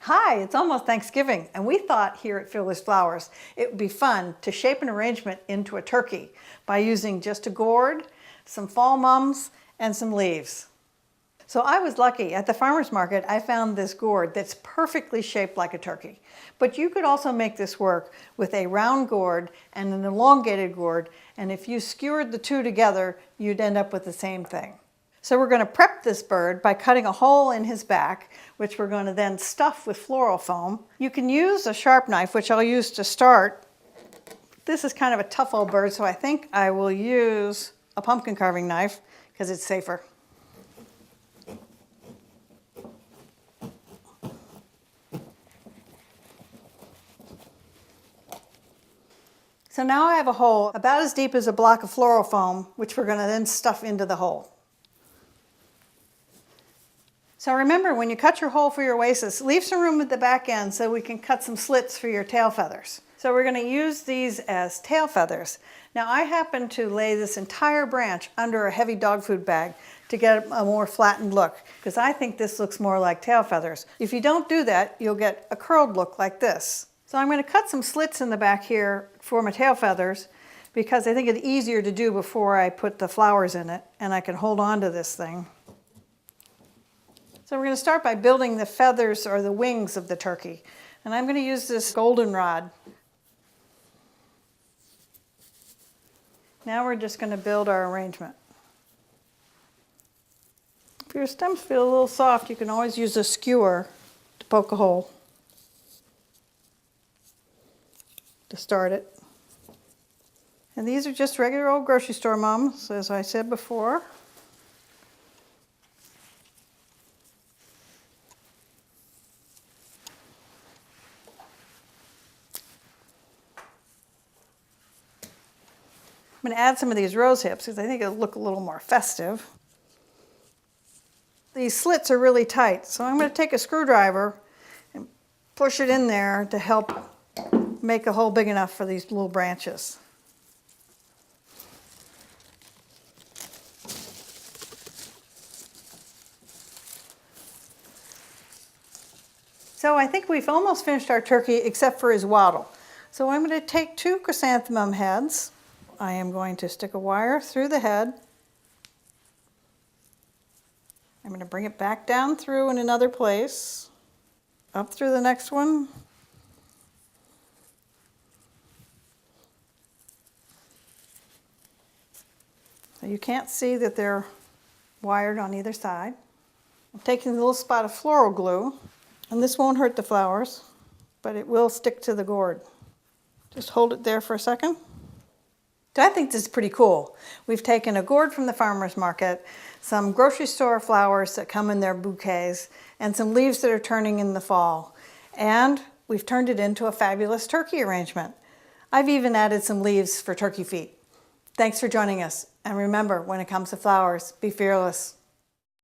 Hi, it's almost Thanksgiving, and we thought here at Fearless Flowers it would be fun to shape an arrangement into a turkey by using just a gourd, some fall mums, and some leaves. So I was lucky. At the farmer's market, I found this gourd that's perfectly shaped like a turkey. But you could also make this work with a round gourd and an elongated gourd, and if you skewered the two together, you'd end up with the same thing. So we're going to prep this bird by cutting a hole in his back, which we're going to then stuff with floral foam. You can use a sharp knife, which I'll use to start. This is kind of a tough old bird, so I think I will use a pumpkin carving knife because it's safer. So now I have a hole about as deep as a block of floral foam, which we're going to then stuff into the hole. So remember, when you cut your hole for your oasis, leave some room at the back end so we can cut some slits for your tail feathers. So we're going to use these as tail feathers. Now I happen to lay this entire branch under a heavy dog food bag to get a more flattened look, because I think this looks more like tail feathers. If you don't do that, you'll get a curled look like this. So I'm going to cut some slits in the back here for my tail feathers, because I think it's easier to do before I put the flowers in it, and I can hold on to this thing. So we're going to start by building the feathers or the wings of the turkey. And I'm going to use this goldenrod. Now we're just going to build our arrangement. If your stems feel a little soft, you can always use a skewer to poke a hole to start it. And these are just regular old grocery store mums, as I said before. I'm going to add some of these rose hips because I think it'll look a little more festive. These slits are really tight, so I'm going to take a screwdriver and push it in there to help make a hole big enough for these little branches. So I think we've almost finished our turkey except for his wattle. So I'm going to take 2 chrysanthemum heads. I am going to stick a wire through the head. I'm going to bring it back down through in another place, up through the next one. So you can't see that they're wired on either side. I'm taking a little spot of floral glue, and this won't hurt the flowers, but it will stick to the gourd. Just hold it there for a second. I think this is pretty cool. We've taken a gourd from the farmer's market, some grocery store flowers that come in their bouquets, and some leaves that are turning in the fall. And we've turned it into a fabulous turkey arrangement. I've even added some leaves for turkey feet. Thanks for joining us. And remember, when it comes to flowers, be fearless.